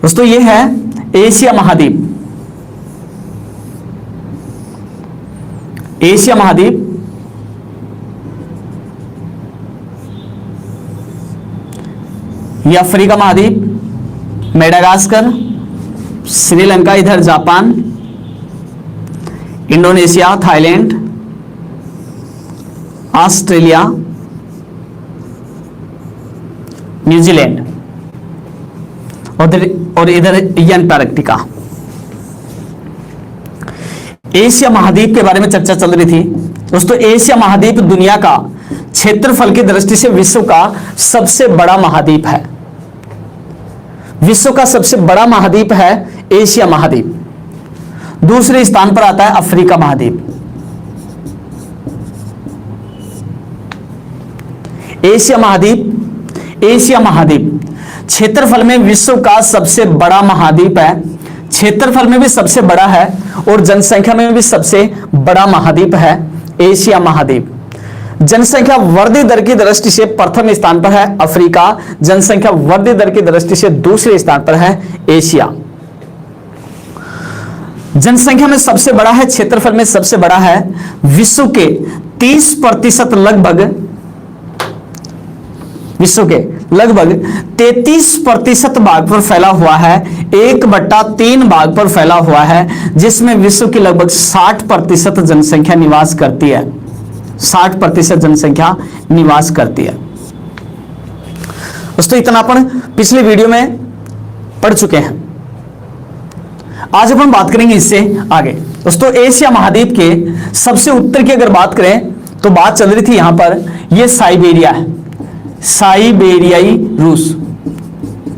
दोस्तों ये है एशिया महाद्वीप। एशिया महाद्वीप, ये अफ्रीका महाद्वीप, मेडागास्कर, श्रीलंका, इधर Japan, Indonesia, Thailand, Australia, New Zealand और इधर अंटार्कटिका। एशिया महाद्वीप के बारे में चर्चा चल रही थी दोस्तों। एशिया महाद्वीप दुनिया का क्षेत्रफल की दृष्टि से विश्व का सबसे बड़ा महाद्वीप है। विश्व का सबसे बड़ा महाद्वीप है एशिया महाद्वीप। दूसरे स्थान पर आता है अफ्रीका महाद्वीप। एशिया महाद्वीप क्षेत्रफल में विश्व का सबसे बड़ा महाद्वीप है। क्षेत्रफल में भी सबसे बड़ा है और जनसंख्या में भी सबसे बड़ा महाद्वीप है एशिया महाद्वीप। जनसंख्या वृद्धि दर की दृष्टि से प्रथम स्थान पर है अफ्रीका, जनसंख्या वृद्धि दर की दृष्टि से दूसरे स्थान पर है एशिया। जनसंख्या में सबसे बड़ा है, क्षेत्रफल में सबसे बड़ा है। विश्व के 30% लगभग, विश्व के लगभग 33% भाग पर फैला हुआ है। 1/3 भाग पर फैला हुआ है, जिसमें विश्व की लगभग 60% जनसंख्या निवास करती है। 60% जनसंख्या निवास करती है। दोस्तों इतना अपन पिछले वीडियो में पढ़ चुके हैं। आज अपन बात करेंगे इससे आगे। दोस्तों एशिया महाद्वीप के सबसे उत्तर की अगर बात करें तो बात चल रही थी यहां पर, यह साइबेरिया है, साइबेरियाई रूस,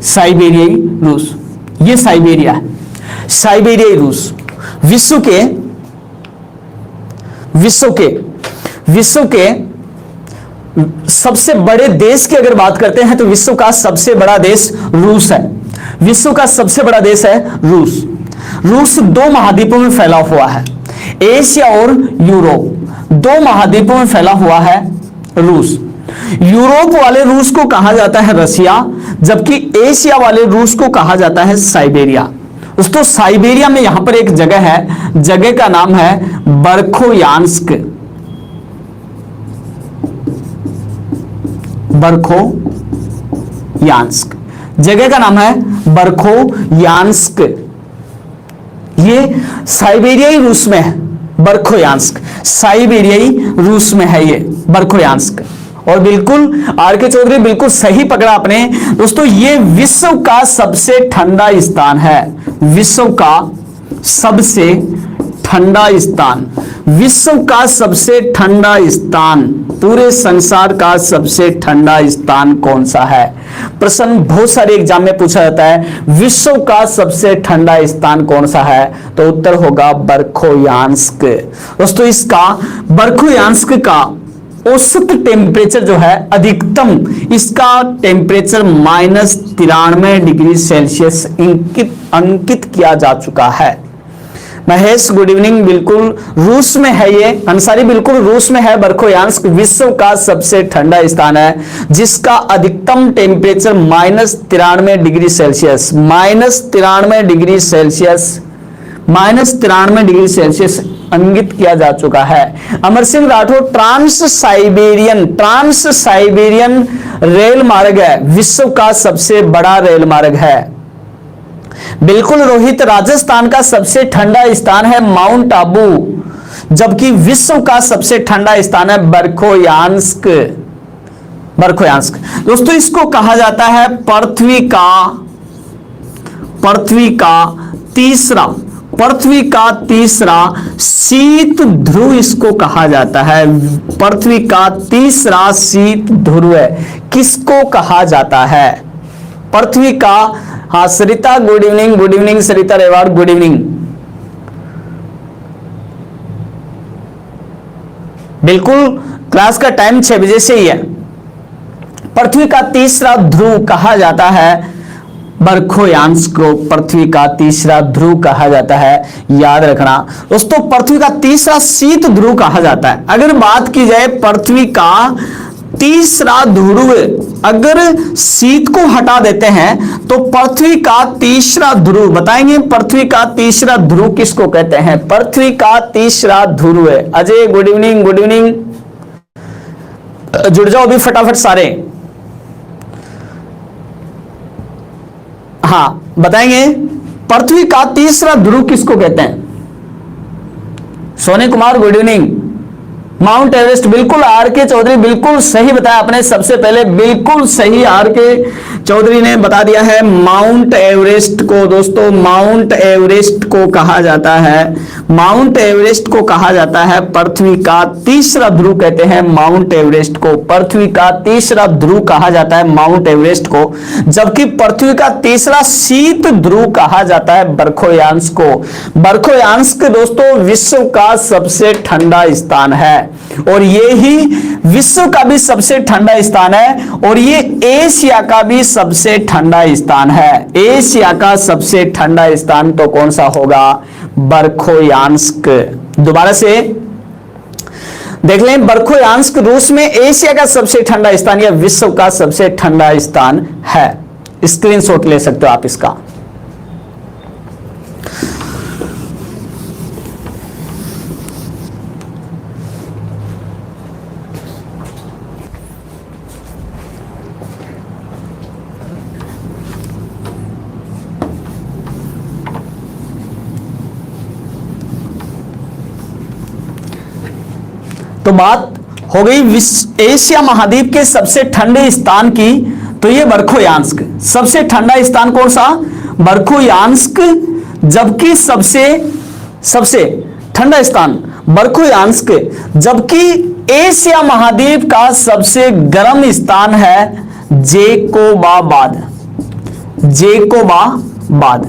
साइबेरियाई रूस, यह साइबेरिया है, साइबेरियाई रूस। विश्व के सबसे बड़े देश की अगर बात करते हैं तो विश्व का सबसे बड़ा देश रूस है। विश्व का सबसे बड़ा देश है रूस। रूस 2 महाद्वीपों में फैला हुआ है, एशिया और यूरोप। 2 महाद्वीपों में फैला हुआ है रूस। यूरोप वाले रूस को कहा जाता है रसिया, जबकि एशिया वाले रूस को कहा जाता है साइबेरिया। दोस्तों साइबेरिया में यहां पर एक जगह है, जगह का नाम है बरखोयान्स्क। बरखोयान्स्क, जगह का नाम है बरखोयान्स्क। ये साइबेरियाई रूस में है, बरखोयान्स्क साइबेरियाई रूस में है ये बरखोयान्स्क। और बिल्कुल आर के चौधरी बिल्कुल सही पकड़ा आपने दोस्तों। ये विश्व का सबसे ठंडा स्थान है, विश्व का सबसे ठंडा स्थान, विश्व का सबसे ठंडा स्थान, पूरे संसार का सबसे ठंडा स्थान कौन सा है? प्रश्न बहुत सारे एग्जाम में पूछा जाता है, विश्व का सबसे ठंडा स्थान कौन सा है? तो उत्तर होगा बरखोयान्स्क। दोस्तों इसका बरखोयान्स्क का औसत टेम्परेचर जो है, अधिकतम इसका टेम्परेचर -93 डिग्री सेल्सियस अंकित किया जा चुका है। महेश गुड इवनिंग, बिल्कुल रूस में है ये, अंसारी बिल्कुल रूस में है बरखोयान्स्क। विश्व का सबसे ठंडा स्थान है जिसका अधिकतम temperature -93 degree Celsius, -93 degree Celsius, -93 degree Celsius अंकित किया जा चुका है। Amar Singh Rathore, trans Siberian rail मार्ग है, विश्व का सबसे बड़ा रेल मार्ग है। बिल्कुल रोहित, राजस्थान का सबसे ठंडा स्थान है माउंट आबू, जबकि विश्व का सबसे ठंडा स्थान है बरखोयान्स्क। दोस्तों इसको कहा जाता है पृथ्वी का तीसरा शीत ध्रुव इसको कहा जाता है। पृथ्वी का तीसरा शीत ध्रुव किसको कहा जाता है? पृथ्वी का, हाँ सरिता गुड इवनिंग सरिता रेवाड़ गुड इवनिंग। बिल्कुल क्लास का टाइम 6 बजे से ही है। पृथ्वी का तीसरा ध्रुव कहा जाता है बरखोयान्स्क को, पृथ्वी का तीसरा ध्रुव कहा जाता है, याद रखना दोस्तों। पृथ्वी का तीसरा शीत ध्रुव कहा जाता है। अगर बात की जाए पृथ्वी का तीसरा ध्रुव, अगर शीत को हटा देते हैं तो पृथ्वी का तीसरा ध्रुव, बताएंगे पृथ्वी का तीसरा ध्रुव किसको कहते हैं? पृथ्वी का तीसरा ध्रुव है। Ajay good evening, good evening, जुड़ जाओ अभी फटाफट सारे। हाँ बताएंगे पृथ्वी का तीसरा ध्रुव किसको कहते हैं? Soni Kumar good evening. Mount Everest, बिल्कुल आर के चौधरी बिल्कुल सही बताया आपने, सबसे पहले बिल्कुल सही आर के चौधरी ने बता दिया है। माउंट एवरेस्ट को दोस्तों, माउंट एवरेस्ट को कहा जाता है, माउंट एवरेस्ट को कहा जाता है पृथ्वी का तीसरा ध्रुव कहते हैं माउंट एवरेस्ट को, पृथ्वी का तीसरा ध्रुव कहा जाता है माउंट एवरेस्ट को। जबकि पृथ्वी का तीसरा शीत ध्रुव कहा जाता है बरखोयांश को। बरखोयांश दोस्तों विश्व का सबसे ठंडा स्थान है और ये ही विश्व का भी सबसे ठंडा स्थान है और ये एशिया का भी सबसे ठंडा स्थान है। एशिया का सबसे ठंडा स्थान तो कौन सा होगा? बरखोयांस्क। दोबारा से देख लें, बरखोयांस्क रूस में एशिया का सबसे ठंडा स्थान या विश्व का सबसे ठंडा स्थान है। स्क्रीनशॉट ले सकते हो आप इसका। तो बात हो गई एशिया महाद्वीप के सबसे ठंडे स्थान की, तो ये बरखोयांस्क। सबसे ठंडा स्थान कौन सा? बरखोयांस्क। जबकि सबसे ठंडा स्थान बरखोयांस्क, जबकि एशिया महाद्वीप का सबसे गर्म स्थान है जेकोबाबाद। जेकोबाबाद,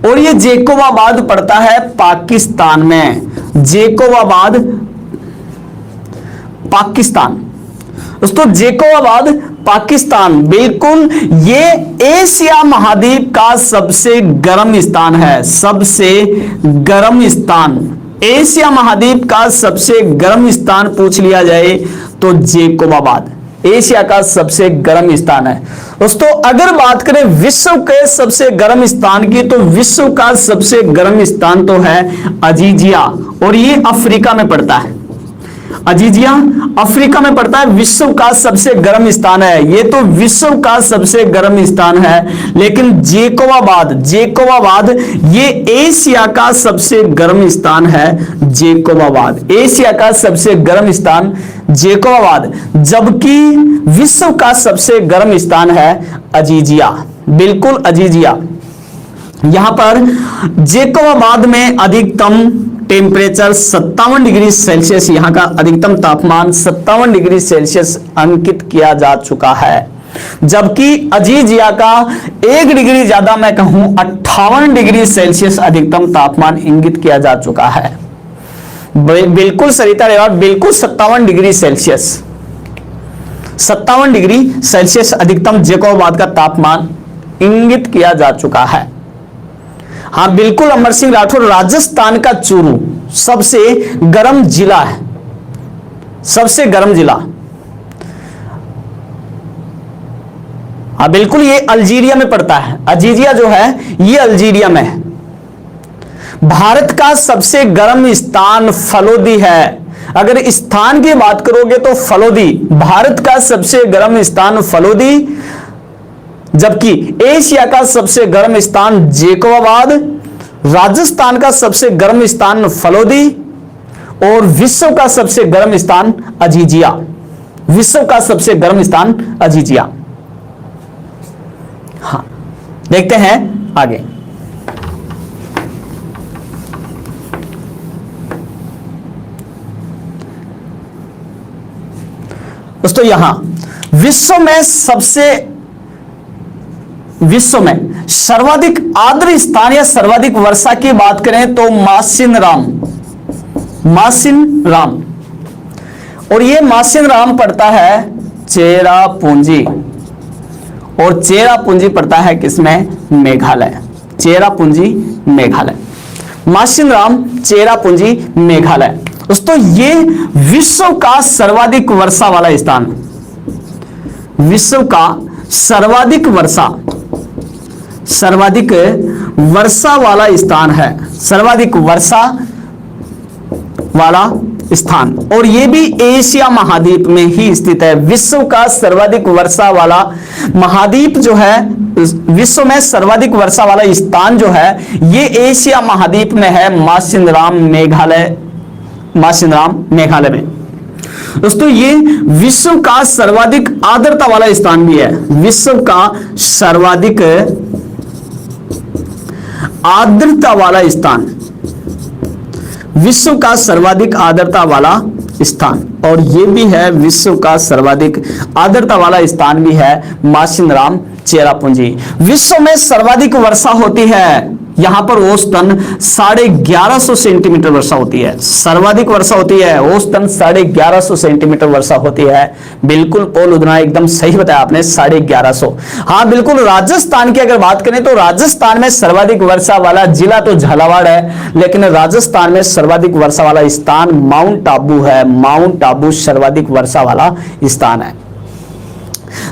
और ये जेकोबाबाद पड़ता है पाकिस्तान में। जेकोबाबाद पाकिस्तान दोस्तों, जेकोबाबाद पाकिस्तान, बिल्कुल ये एशिया महाद्वीप का सबसे गर्म स्थान है। सबसे गर्म स्थान, एशिया महाद्वीप का सबसे गर्म स्थान पूछ लिया जाए तो जेकोबाबाद एशिया का सबसे गर्म स्थान है। दोस्तों अगर बात करें विश्व के सबसे गर्म स्थान की, तो विश्व का सबसे गर्म स्थान तो है अजीजिया और ये अफ्रीका में पड़ता है। अजीजिया अफ्रीका में पड़ता है, विश्व का सबसे गर्म स्थान है। ये तो विश्व का सबसे गर्म स्थान है। लेकिन जेकोबाबाद ये एशिया का सबसे गर्म स्थान है। जेकोबाबाद एशिया का सबसे गर्म स्थान जेकोबाबाद, जबकि विश्व का सबसे गर्म स्थान है अजीजिया। बिल्कुल अजीजिया। यहां पर जेकोबाबाद में अधिकतम टेम्परेचर 57 डिग्री सेल्सियस, यहां का अधिकतम तापमान 57 डिग्री सेल्सियस अंकित किया जा चुका है। जबकि अजीजिया का 1 डिग्री ज्यादा मैं कहूं 58 डिग्री सेल्सियस अधिकतम तापमान इंगित किया जा चुका है। बिल्कुल सरिता रेवाड़, बिल्कुल 57 डिग्री सेल्सियस, 57 डिग्री सेल्सियस अधिकतम जेकोबाबाद का तापमान इंगित किया जा चुका है। हाँ बिल्कुल अमर सिंह राठौर, राजस्थान का चूरू सबसे गर्म जिला है, सबसे गर्म जिला। हाँ बिल्कुल ये अल्जीरिया में पड़ता है। अजीजिया जो है ये अल्जीरिया में है। भारत का सबसे गर्म स्थान फलोदी है। अगर स्थान की बात करोगे तो फलोदी, भारत का सबसे गर्म स्थान फलोदी, जबकि एशिया का सबसे गर्म स्थान जेकोबाबाद, राजस्थान का सबसे गर्म स्थान फलोदी और विश्व का सबसे गर्म स्थान अजीजिया। विश्व का सबसे गर्म स्थान अजीजिया। हाँ देखते हैं आगे। दोस्तों यहां विश्व में सर्वाधिक आर्द्र स्थान या सर्वाधिक वर्षा की बात करें तो मासिनराम, और ये मासिनराम पड़ता है चेरापूंजी, और चेरापूंजी पड़ता है किसमें? मेघालय। चेरापूंजी मेघालय, मासिनराम चेरापूंजी मेघालय। दोस्तों ये विश्व का सर्वाधिक वर्षा वाला स्थान, विश्व का सर्वाधिक वर्षा वाला स्थान है, सर्वाधिक वर्षा वाला स्थान, और यह भी एशिया महाद्वीप में ही स्थित है। विश्व का सर्वाधिक वर्षा वाला महाद्वीप जो है, विश्व में सर्वाधिक वर्षा वाला स्थान जो है, यह एशिया महाद्वीप में है, मासिनराम मेघालय में। दोस्तों ये विश्व का सर्वाधिक आर्द्रता वाला स्थान भी है, विश्व का सर्वाधिक आर्द्रता वाला स्थान, विश्व का सर्वाधिक आर्द्रता वाला स्थान, और ये भी है विश्व का सर्वाधिक आर्द्रता वाला स्थान भी है मासिनराम चेरापूंजी। विश्व में सर्वाधिक वर्षा होती है, यहां पर औसतन 1150 सेंटीमीटर वर्षा होती है, सर्वाधिक वर्षा होती है, औसतन 1150 सेंटीमीटर वर्षा होती है। बिल्कुल पोल उदना एकदम सही बताया आपने, 1150। हाँ बिल्कुल, राजस्थान की अगर बात करें तो राजस्थान में सर्वाधिक वर्षा वाला जिला तो झालावाड़ है, लेकिन राजस्थान में सर्वाधिक वर्षा वाला स्थान माउंट आबू है, माउंट आबू सर्वाधिक वर्षा वाला स्थान है।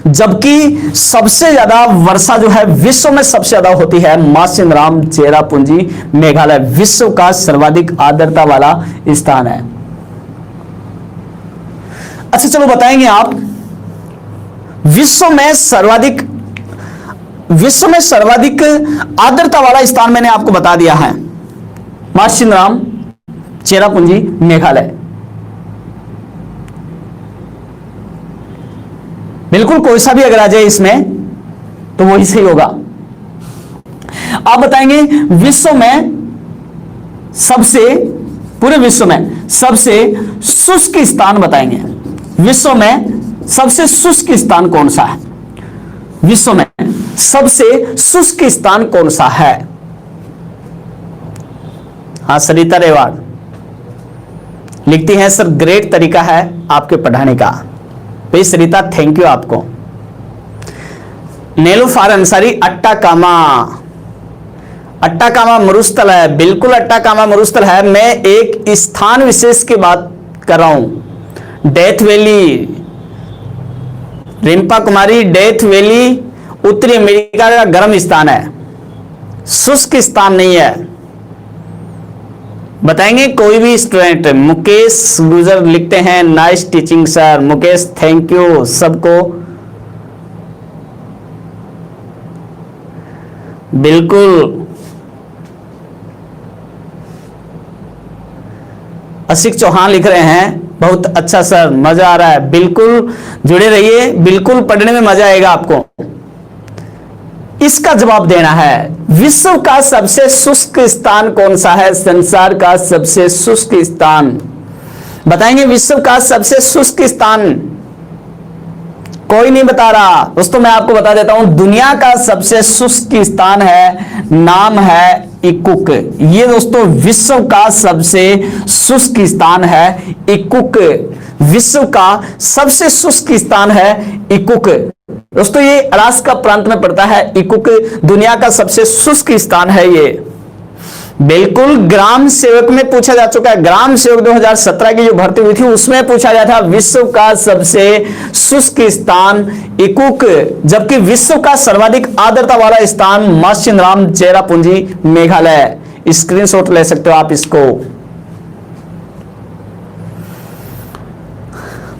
जबकि सबसे ज्यादा वर्षा जो है विश्व में सबसे ज्यादा होती है मासिनराम चेरापूंजी मेघालय, विश्व का सर्वाधिक आर्द्रता वाला स्थान है। अच्छा चलो बताएंगे आप, विश्व में सर्वाधिक आर्द्रता वाला स्थान मैंने आपको बता दिया है, मासिनराम चेरापूंजी मेघालय। बिल्कुल कोई सा भी अगर आ जाए इसमें तो वही सही होगा। आप बताएंगे विश्व में पूरे विश्व में सबसे शुष्क स्थान बताएंगे, विश्व में सबसे शुष्क स्थान कौन सा है, विश्व में सबसे शुष्क स्थान कौन सा है? हाँ सरिता रेवाड़ लिखती हैं सर, ग्रेट तरीका है आपके पढ़ाने का। भाई सरिता थैंक यू आपको। नेलूफार अंसारी अट्टाकामा मरुस्थल है, बिल्कुल अट्टाकामा मरुस्थल है। मैं एक स्थान विशेष की बात कर रहा हूं, डेथ वैली, रिंपा कुमारी, डेथ वैली उत्तरी अमेरिका का गर्म स्थान है, शुष्क स्थान नहीं है। बताएंगे कोई भी स्टूडेंट? मुकेश गुजर लिखते हैं nice teaching sir, Mukesh thank you सबको। बिल्कुल असिक चौहान लिख रहे हैं बहुत अच्छा सर, मजा आ रहा है। बिल्कुल जुड़े रहिए, बिल्कुल पढ़ने में मजा आएगा आपको। इसका जवाब देना है, विश्व का सबसे शुष्क स्थान कौन सा है? संसार का सबसे शुष्क स्थान बताएंगे, विश्व का सबसे शुष्क स्थान कोई नहीं बता रहा। दोस्तों मैं आपको बता देता हूं, दुनिया का सबसे शुष्क स्थान है, नाम है इकुक। ये दोस्तों विश्व का सबसे शुष्क स्थान है इकुक, विश्व का सबसे शुष्क स्थान है इकुक। दोस्तों ये अलास्का प्रांत में पड़ता है इकुक, दुनिया का सबसे शुष्क स्थान है ये। बिल्कुल ग्राम सेवक में पूछा जा चुका है, ग्राम सेवक 2017 की जो भर्ती हुई थी उसमें पूछा गया था विश्व का सबसे शुष्क स्थान इकुक, जबकि विश्व का सर्वाधिक आर्द्रता वाला स्थान मासिनराम चेरापूंजी मेघालय। स्क्रीनशॉट ले सकते हो आप इसको।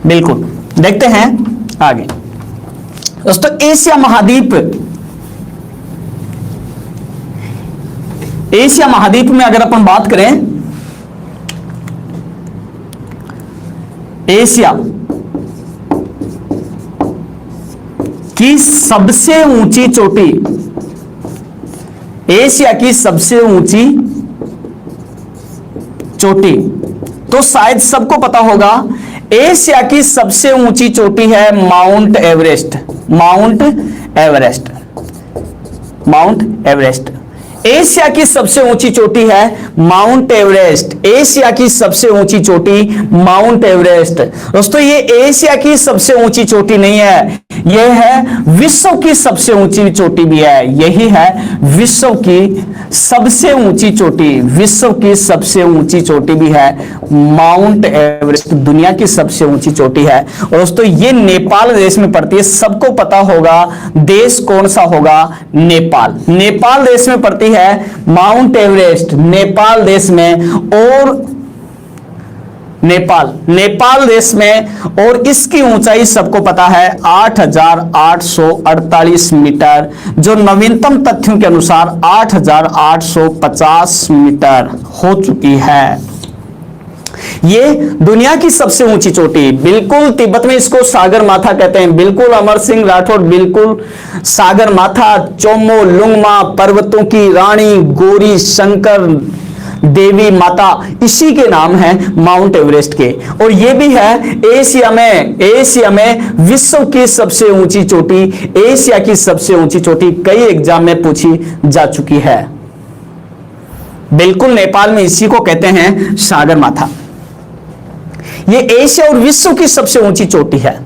बिल्कुल देखते हैं आगे। दोस्तों एशिया महाद्वीप में अगर अपन बात करें, एशिया की सबसे ऊंची चोटी, एशिया की सबसे ऊंची चोटी तो शायद सबको पता होगा, एशिया की सबसे ऊंची चोटी है mount Everest. Mount Everest, mount Everest Asia की सबसे ऊंची चोटी है माउंट एवरेस्ट। एशिया की सबसे ऊंची चोटी माउंट एवरेस्ट। दोस्तों ये एशिया की सबसे ऊंची चोटी नहीं है, यह है विश्व की सबसे ऊंची चोटी भी है, यही है विश्व की सबसे ऊंची चोटी, विश्व की सबसे ऊंची चोटी भी है माउंट एवरेस्ट, दुनिया की सबसे ऊंची चोटी है। और दोस्तों ये नेपाल देश में पड़ती है, सबको पता होगा देश कौन सा होगा, नेपाल। नेपाल देश में पड़ती है माउंट एवरेस्ट, नेपाल देश में, और नेपाल देश में, और इसकी ऊंचाई सबको पता है 8,848 मीटर, जो नवीनतम तथ्यों के अनुसार 8,850 मीटर हो चुकी है। ये दुनिया की सबसे ऊंची चोटी, बिल्कुल तिब्बत में इसको सागर माथा कहते हैं, बिल्कुल अमर सिंह राठौड़, बिल्कुल सागर माथा, चोमो लुंगमा, पर्वतों की रानी, गौरी शंकर देवी माता, इसी के नाम है माउंट एवरेस्ट के। और ये भी है एशिया में विश्व की सबसे ऊंची चोटी, एशिया की सबसे ऊंची चोटी, कई एग्जाम में पूछी जा चुकी है। बिल्कुल नेपाल में इसी को कहते हैं सागर माथा। ये एशिया और विश्व की सबसे ऊंची चोटी है।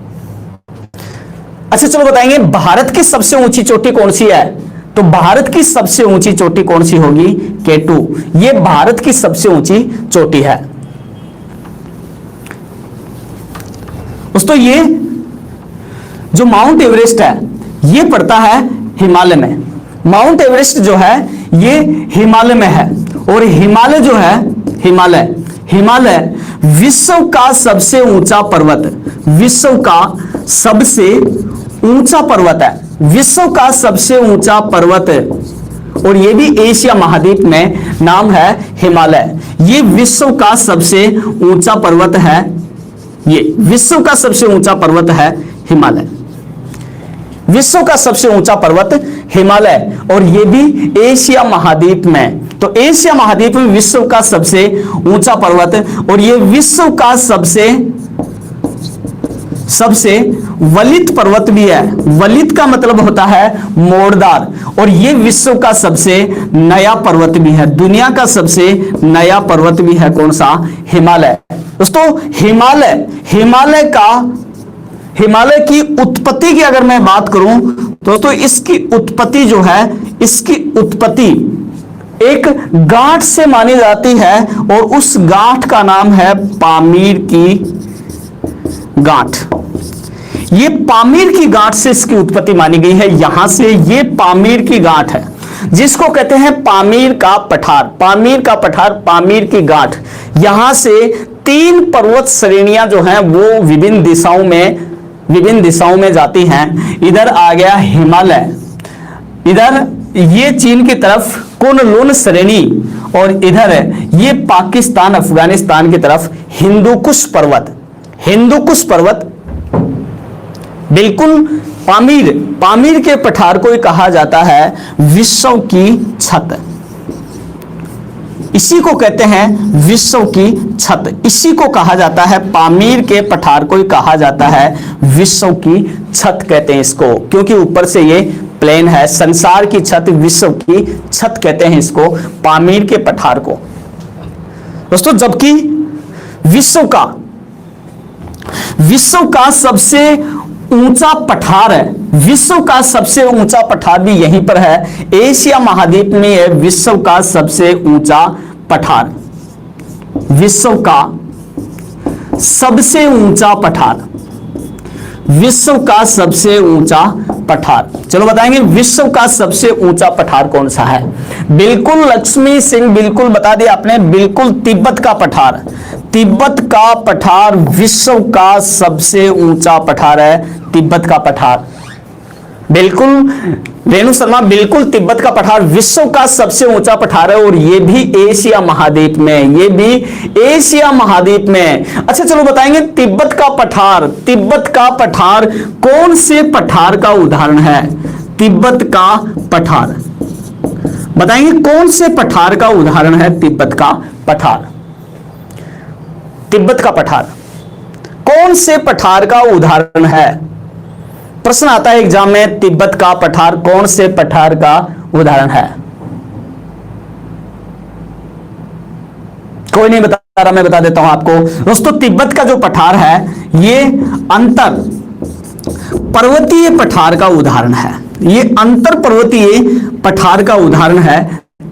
अच्छा चलो बताएंगे भारत की सबसे ऊंची चोटी कौन सी है, तो भारत की सबसे ऊंची चोटी कौन सी होगी, K2, ये भारत की सबसे ऊंची चोटी है। दोस्तों ये जो माउंट एवरेस्ट है ये पड़ता है हिमालय में, माउंट एवरेस्ट जो है ये हिमालय में है, और हिमालय जो है हिमालय विश्व का सबसे ऊंचा पर्वत, विश्व का सबसे ऊंचा पर्वत है, विश्व का सबसे ऊंचा पर्वत, और ये भी एशिया महाद्वीप में, नाम है हिमालय। ये विश्व का सबसे ऊंचा पर्वत है, ये विश्व का सबसे ऊंचा पर्वत है हिमालय, विश्व का सबसे ऊंचा पर्वत हिमालय, और ये भी एशिया महाद्वीप में। तो एशिया महाद्वीप में विश्व का सबसे ऊंचा पर्वत, और ये विश्व का सबसे वलित पर्वत भी है। वलित का मतलब होता है मोड़दार, और ये विश्व का सबसे नया पर्वत भी है, दुनिया का सबसे नया पर्वत भी है, कौन सा, हिमालय। दोस्तों हिमालय की उत्पत्ति की अगर मैं बात करूं दोस्तों, इसकी उत्पत्ति जो है, इसकी उत्पत्ति एक गांठ से मानी जाती है, और उस गांठ का नाम है पामीर की गांठ। ये पामीर की गांठ से इसकी उत्पत्ति मानी गई है, यहां से ये पामीर की गांठ है, जिसको कहते हैं पामीर का पठार, पामीर का पठार, पामीर की गांठ। यहां से 3 पर्वत श्रेणियां जो हैं वो विभिन्न दिशाओं में जाती हैं। इधर आ गया हिमालय, इधर ये चीन की तरफ कुनलुन श्रेणी, और इधर ये पाकिस्तान अफगानिस्तान की तरफ हिंदुकुश पर्वत। बिल्कुल पामीर के पठार को ही कहा जाता है विश्व की छत, इसी को कहते हैं विश्व की छत, इसी को कहा जाता है, पामीर के पठार को ही कहा जाता है विश्व की छत कहते हैं इसको, क्योंकि ऊपर से ये प्लेन है, संसार की छत, विश्व की छत कहते हैं इसको, पामीर के पठार को। दोस्तों जबकि विश्व का सबसे ऊंचा पठार है, विश्व का सबसे ऊंचा पठार भी यहीं पर है, एशिया महाद्वीप में है विश्व का सबसे ऊंचा पठार, विश्व का सबसे ऊंचा पठार, विश्व का सबसे ऊंचा पठार। चलो बताएंगे विश्व का सबसे ऊंचा पठार कौन सा है। बिल्कुल लक्ष्मी सिंह, बिल्कुल बता दिया आपने, बिल्कुल तिब्बत का पठार, तिब्बत का पठार विश्व का सबसे ऊंचा पठार है, तिब्बत का पठार। बिल्कुल रेणु शर्मा, बिल्कुल तिब्बत का पठार विश्व का सबसे ऊंचा पठार है, और ये भी एशिया महाद्वीप में, ये भी एशिया महाद्वीप में। अच्छा चलो बताएंगे तिब्बत का पठार कौन से पठार का उदाहरण है, तिब्बत का पठार बताएंगे कौन से पठार का उदाहरण है, तिब्बत का पठार, तिब्बत का पठार कौन से पठार का उदाहरण है। प्रश्न आता है एग्जाम में, तिब्बत का पठार कौन से पठार का उदाहरण है। कोई नहीं बता रहा, मैं बता देता हूं आपको। दोस्तों तिब्बत का जो पठार है ये पर्वतीय पठार का उदाहरण है। ये अंतर पर्वतीय पठार का उदाहरण है।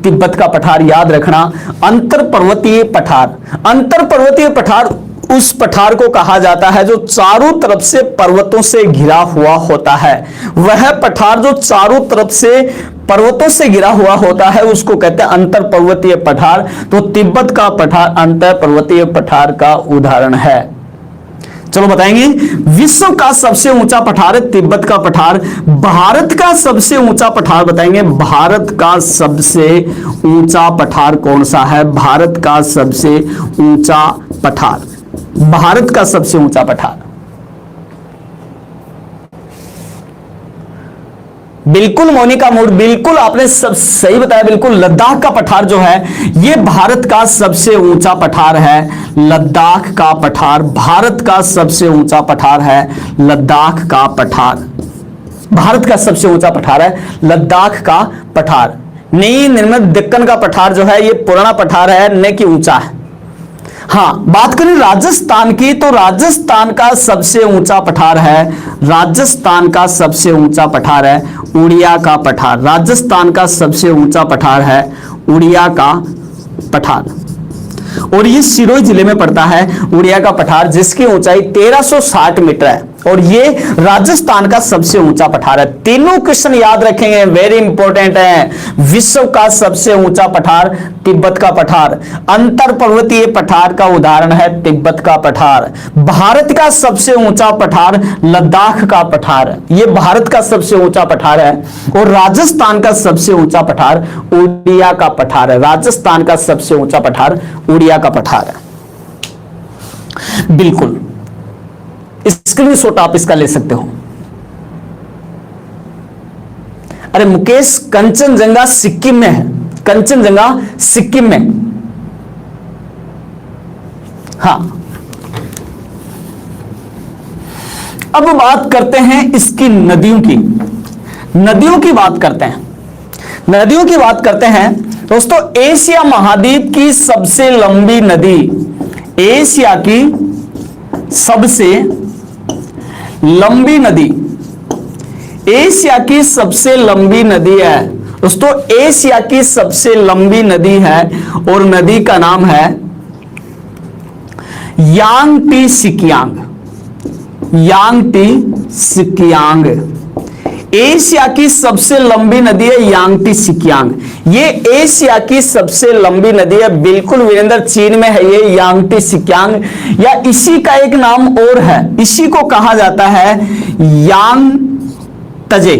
तिब्बत का पठार याद रखना, अंतर पर्वतीय पठार। अंतर पर्वतीय पठार उस पठार को कहा जाता है जो चारों तरफ से पर्वतों से घिरा हुआ होता है। वह पठार जो चारों तरफ से पर्वतों से घिरा हुआ होता है उसको कहते हैं अंतर पर्वतीय पठार। तो तिब्बत का पठार अंतर पर्वतीय पठार का उदाहरण है। चलो बताएंगे, विश्व का सबसे ऊंचा पठार है तिब्बत का पठार। भारत का सबसे ऊंचा पठार बताएंगे, भारत का सबसे ऊंचा पठार कौन सा है? भारत का सबसे ऊंचा पठार, भारत का सबसे ऊंचा पठार, बिल्कुल मोनिका मूड, बिल्कुल आपने सब सही बताया, बिल्कुल लद्दाख का पठार जो है ये भारत का सबसे ऊंचा पठार है। लद्दाख का पठार भारत का सबसे ऊंचा पठार है। लद्दाख का पठार भारत का सबसे ऊंचा पठार है, लद्दाख का पठार। नई निर्मित दक्कन का पठार जो है ये पुराना पठार है, न कि ऊंचा है। हाँ, बात करें राजस्थान की तो राजस्थान का सबसे ऊंचा पठार है, राजस्थान का सबसे ऊंचा पठार है उड़िया का पठार। राजस्थान का सबसे ऊंचा पठार है उड़िया का पठार, और ये सिरोही जिले में पड़ता है उड़िया का पठार, जिसकी ऊंचाई 1360 मीटर है और ये राजस्थान का सबसे ऊंचा पठार है। तीनों क्वेश्चन याद रखेंगे, वेरी इंपॉर्टेंट है। विश्व का सबसे ऊंचा पठार तिब्बत का पठार, अंतर पर्वतीय पठार का उदाहरण है तिब्बत का पठार। भारत का सबसे ऊंचा पठार लद्दाख का पठार, ये भारत का सबसे ऊंचा पठार है। और राजस्थान का सबसे ऊंचा पठार उड़िया का पठार है। राजस्थान का सबसे ऊंचा पठार उड़िया का पठार है। बिल्कुल स्क्रीनशॉट आप इसका ले सकते हो। अरे मुकेश, कंचनजंगा सिक्किम में है, कंचनजंगा सिक्किम में। हाँ, अब बात करते हैं इसकी नदियों की, नदियों की बात करते हैं, नदियों की बात करते हैं। दोस्तों, एशिया महाद्वीप की सबसे लंबी नदी, एशिया की सबसे लंबी नदी, एशिया की सबसे लंबी नदी है दोस्तों, एशिया की सबसे लंबी नदी है और नदी का नाम है Yangtze Sikiang. Yangtze Sikiang Asia की सबसे लंबी नदी है यांगटी सिकियांग। ये एशिया की सबसे लंबी नदी है, बिल्कुल वीरेंद्र, चीन में है ये यांगटी सिकियांग, या इसी का एक नाम और है, इसी को कहा जाता है यांग तजे,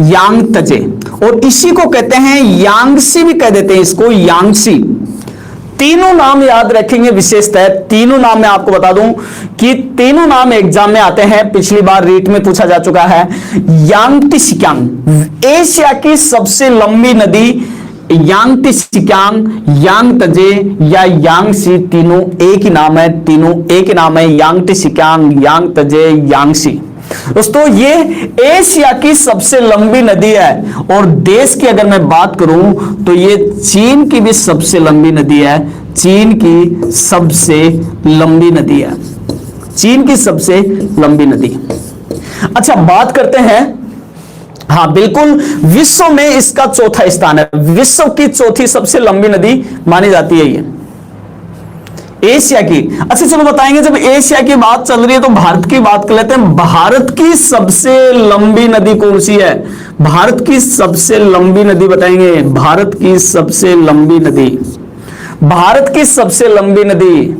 यांग तजे, और इसी को कहते हैं यांगसी भी कह देते हैं इसको, यांगसी। तीनों नाम याद रखेंगे विशेषतः, तीनों नाम मैं आपको बता दूं कि तीनों नाम एग्जाम में आते हैं, पिछली बार रीट में पूछा जा चुका है। यांगटी सिकियांग एशिया की सबसे लंबी नदी, यांगटी सिकियांग, यांग तजे या यांगसी, तीनों एक ही नाम है, तीनों एक ही नाम है, यांगटी सिकियांग, यांग तजे, यांगसी। दोस्तों, ये एशिया की सबसे लंबी नदी है। और देश की अगर मैं बात करूं तो ये चीन की भी सबसे लंबी नदी है, चीन की सबसे लंबी नदी है, चीन की सबसे लंबी नदी। अच्छा, बात करते हैं, हाँ बिल्कुल, विश्व में इसका चौथा स्थान है, विश्व की चौथी सबसे लंबी नदी मानी जाती है ये एशिया की। अच्छा चलो बताएंगे, जब एशिया की बात चल रही है तो भारत की बात कर लेते हैं। भारत की सबसे लंबी नदी कौन सी है? भारत की सबसे लंबी नदी बताएंगे, भारत की सबसे लंबी नदी, भारत की सबसे लंबी नदी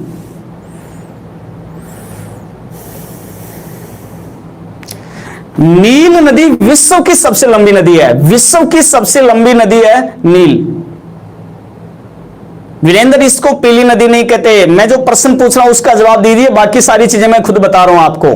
नील नदी विश्व की सबसे लंबी नदी है, विश्व की सबसे लंबी नदी है नील। वीरेंद्र, इसको पीली नदी नहीं कहते, मैं जो प्रश्न पूछ रहा हूं उसका जवाब दीजिए, बाकी सारी चीजें मैं खुद बता रहा हूं आपको।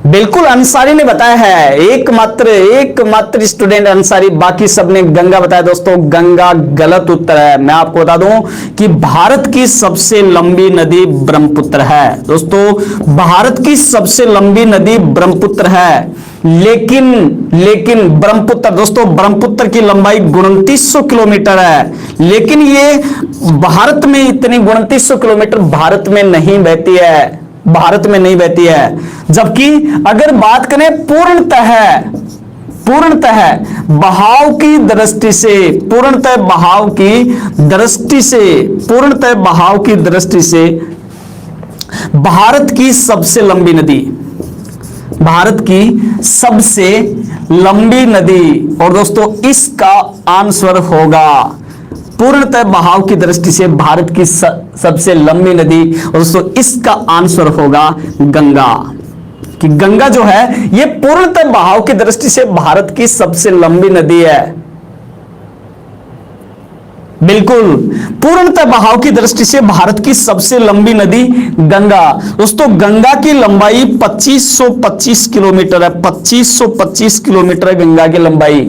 बिल्कुल अंसारी ने बताया है, एकमात्र स्टूडेंट अंसारी, बाकी सबने गंगा बताया। दोस्तों गंगा गलत उत्तर है। मैं आपको बता दूं कि भारत की सबसे लंबी नदी ब्रह्मपुत्र है। दोस्तों भारत की सबसे लंबी नदी ब्रह्मपुत्र है, लेकिन ब्रह्मपुत्र, दोस्तों ब्रह्मपुत्र की लंबाई 2900 किलोमीटर है, लेकिन ये भारत में इतनी 2900 किलोमीटर भारत में नहीं बहती है, भारत में नहीं बहती है। जबकि अगर बात करें पूर्णतः बहाव की दृष्टि से, पूर्णतः बहाव की दृष्टि से भारत की सबसे लंबी नदी, भारत की सबसे लंबी नदी, और दोस्तों इसका आंसर होगा पूर्णतः बहाव की दृष्टि से भारत की सबसे लंबी नदी, और दोस्तों इसका आंसर होगा गंगा। कि गंगा जो है ये पूर्णतः बहाव की दृष्टि से भारत की सबसे लंबी नदी है। बिल्कुल पूर्णतः बहाव की दृष्टि से भारत की सबसे लंबी नदी गंगा। दोस्तों गंगा की लंबाई 2525 किलोमीटर है, 2525 किलोमीटर है गंगा की लंबाई।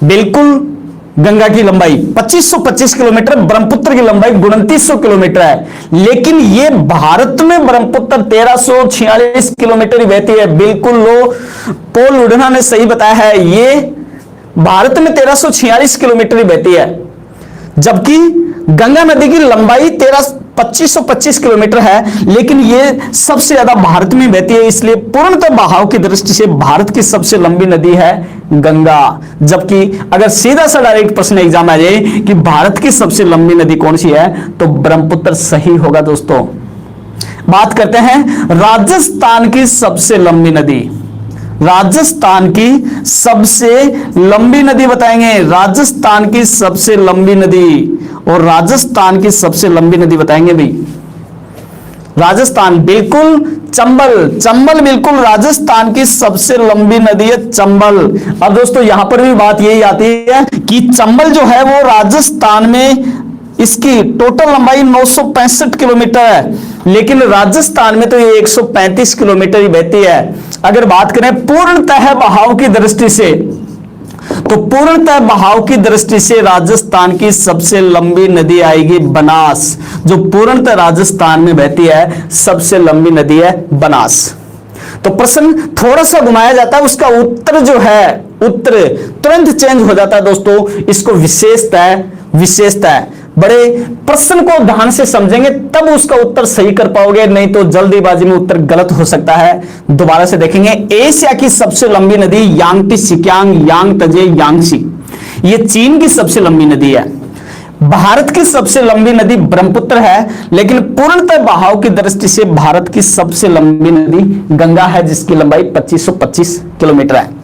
बिल्कुल गंगा की लंबाई 2525 किलोमीटर, ब्रह्मपुत्र की लंबाई 2900 किलोमीटर है, लेकिन ये भारत में ब्रह्मपुत्र 1346 किलोमीटर ही बहती है। बिल्कुल लो पोल उड़ना ने सही बताया है, ये भारत में 1346 किलोमीटर ही बहती है, जबकि गंगा नदी की लंबाई 2525 किलोमीटर है, लेकिन ये सबसे ज्यादा भारत में बहती है, इसलिए पूर्णतः बहाव की दृष्टि से भारत की सबसे लंबी नदी है गंगा। जबकि अगर सीधा सा डायरेक्ट प्रश्न एग्जाम आ जाए कि भारत की सबसे लंबी नदी कौन सी है, तो ब्रह्मपुत्र सही होगा। दोस्तों बात करते हैं राजस्थान की सबसे लंबी नदी, राजस्थान की सबसे लंबी नदी बताएंगे, राजस्थान की सबसे लंबी नदी, और राजस्थान की सबसे लंबी नदी बताएंगे भाई राजस्थान। बिल्कुल चंबल बिल्कुल राजस्थान की सबसे लंबी नदी है चंबल। अब दोस्तों यहां पर भी बात यही आती है कि चंबल जो है वो राजस्थान में, इसकी टोटल लंबाई 965 किलोमीटर है, लेकिन राजस्थान में तो ये 135 किलोमीटर ही बहती है। अगर बात करें पूर्णतः बहाव की दृष्टि से, तो पूर्णतः बहाव की दृष्टि से राजस्थान की सबसे लंबी नदी आएगी बनास, जो पूर्णतः राजस्थान में बहती है, सबसे लंबी नदी है बनास। तो प्रश्न थोड़ा सा घुमाया जाता है, उसका उत्तर जो है, उत्तर तुरंत चेंज हो जाता है। दोस्तों इसको विशेषता है। बड़े प्रश्न को ध्यान से समझेंगे तब उसका उत्तर सही कर पाओगे, नहीं तो जल्दीबाजी में उत्तर गलत हो सकता है। दोबारा से देखेंगे, एशिया की सबसे लंबी नदी यांगटी सिक्यांग यांग तजे यांगसी, ये चीन की सबसे लंबी नदी है। भारत की सबसे लंबी नदी ब्रह्मपुत्र है, लेकिन पूर्णतः बहाव की दृष्टि से भारत की सबसे लंबी नदी गंगा है, जिसकी लंबाई 2525 किलोमीटर है।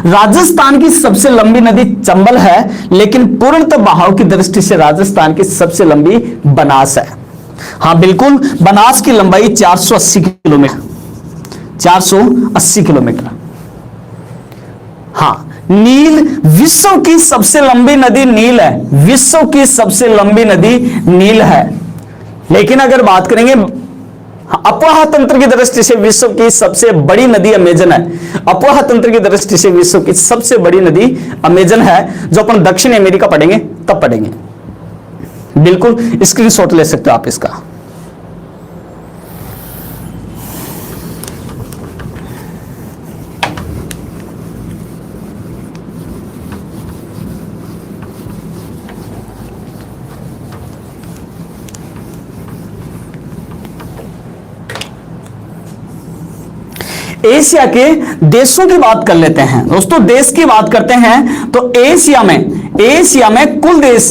राजस्थान की सबसे लंबी नदी चंबल है, लेकिन पूर्णतः बहाव की दृष्टि से राजस्थान की सबसे लंबी बनास है। हाँ बिल्कुल, बनास की लंबाई 480 किलोमीटर, 480 किलोमीटर। हाँ, नील विश्व की सबसे लंबी नदी नील है, विश्व की सबसे लंबी नदी नील है। लेकिन अगर बात करेंगे अपवाह तंत्र की दृष्टि से विश्व की सबसे बड़ी नदी अमेजन है, अपवाह तंत्र की दृष्टि से विश्व की सबसे बड़ी नदी अमेजन है, जो अपन दक्षिण अमेरिका पढ़ेंगे तब पढ़ेंगे। बिल्कुल स्क्रीनशॉट ले सकते हो आप इसका। एशिया के देशों की बात कर लेते हैं। दोस्तों देश की बात करते हैं तो एशिया में कुल देश,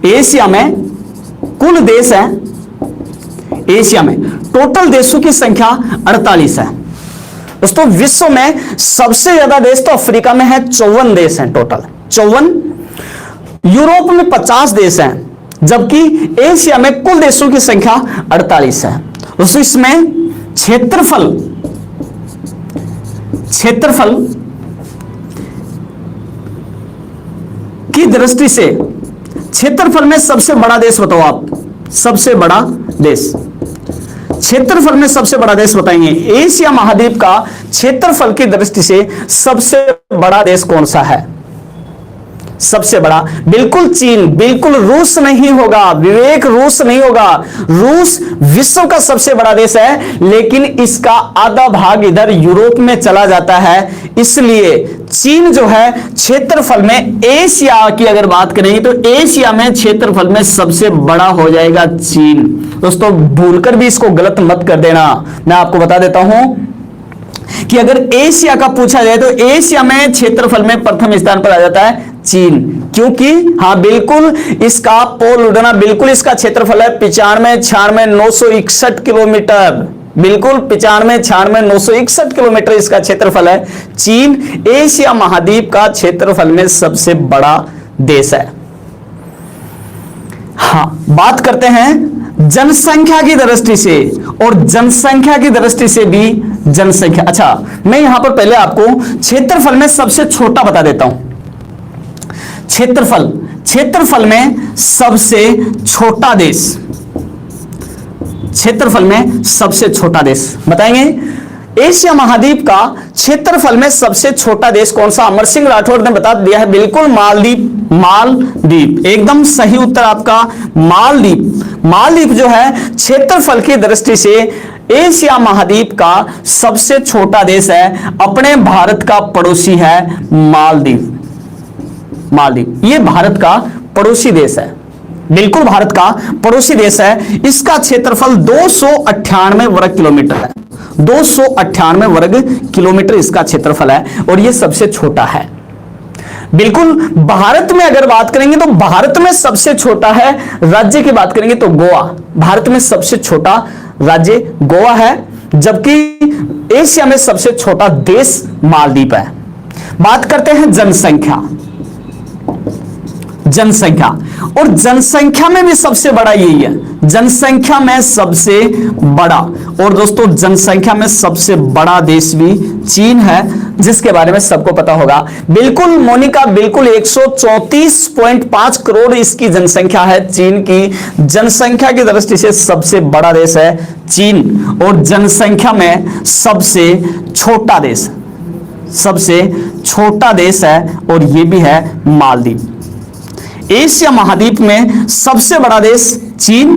एशिया में कुल देश है, एशिया में टोटल देशों की संख्या 48 है। दोस्तों विश्व में सबसे ज्यादा देश तो अफ्रीका में है, 54 देश हैं टोटल, 54। यूरोप में 50 देश हैं, जबकि एशिया में कुल देशों की संख्या 48 है। दोस्तों इसमें क्षेत्रफल की दृष्टि से, क्षेत्रफल में सबसे बड़ा देश बताओ आप, सबसे बड़ा देश क्षेत्रफल में सबसे बड़ा देश बताएंगे, एशिया महाद्वीप का क्षेत्रफल की दृष्टि से सबसे बड़ा देश कौन सा है? सबसे बड़ा, बिल्कुल चीन, बिल्कुल रूस नहीं होगा, विवेक रूस नहीं होगा। रूस विश्व का सबसे बड़ा देश है, लेकिन इसका आधा भाग इधर यूरोप में चला जाता है, इसलिए चीन जो है क्षेत्रफल में, एशिया की अगर बात करेंगे तो एशिया में क्षेत्रफल में सबसे बड़ा हो जाएगा चीन। दोस्तों भूलकर भी इसको गलत मत कर देना, मैं आपको बता देता हूं कि अगर एशिया का पूछा जाए तो एशिया में क्षेत्रफल में प्रथम स्थान पर आ जाता है चीन, क्योंकि हाँ बिल्कुल इसका पोल उड़ना, बिल्कुल इसका क्षेत्रफल है 95-96-961 किलोमीटर, बिल्कुल 95-96-961 किलोमीटर इसका क्षेत्रफल है। चीन एशिया महाद्वीप का क्षेत्रफल में सबसे बड़ा देश है। हाँ, बात करते हैं जनसंख्या की दृष्टि से, और जनसंख्या की दृष्टि से भी जनसंख्या, अच्छा मैं यहां पर पहले आपको क्षेत्रफल में सबसे छोटा बता देता हूं। क्षेत्रफल में सबसे छोटा देश, क्षेत्रफल में सबसे छोटा देश बताएंगे। एशिया महाद्वीप का क्षेत्रफल में सबसे छोटा देश कौन सा? अमर सिंह राठौर ने बता दिया है, बिल्कुल मालदीप। मालदीप एकदम सही उत्तर आपका, मालदीप। मालदीप जो है क्षेत्रफल की दृष्टि से एशिया महाद्वीप का सबसे छोटा देश है, अपने भारत का पड़ोसी है मालदीव। मालदीव ये भारत का पड़ोसी देश है, बिल्कुल भारत का पड़ोसी देश है। इसका क्षेत्रफल 298 वर्ग किलोमीटर है, 298 वर्ग किलोमीटर इसका क्षेत्रफल है, और यह सबसे छोटा है। बिल्कुल भारत में अगर बात करेंगे तो भारत में सबसे छोटा है, राज्य की बात करेंगे तो गोवा, भारत में सबसे छोटा राज्य गोवा है, जबकि एशिया में सबसे छोटा देश मालदीव है। बात करते हैं जनसंख्या, जनसंख्या, और जनसंख्या में भी सबसे बड़ा यही है, जनसंख्या में सबसे बड़ा। और दोस्तों जनसंख्या में सबसे बड़ा देश भी चीन है, जिसके बारे में सबको पता होगा। बिल्कुल मोनिका, बिल्कुल 134.5 करोड़ इसकी जनसंख्या है। चीन की जनसंख्या की दृष्टि से सबसे बड़ा देश है चीन, और जनसंख्या में सबसे छोटा देश, सबसे छोटा देश है, और यह भी है मालदीव। एशिया महाद्वीप में सबसे बड़ा देश चीन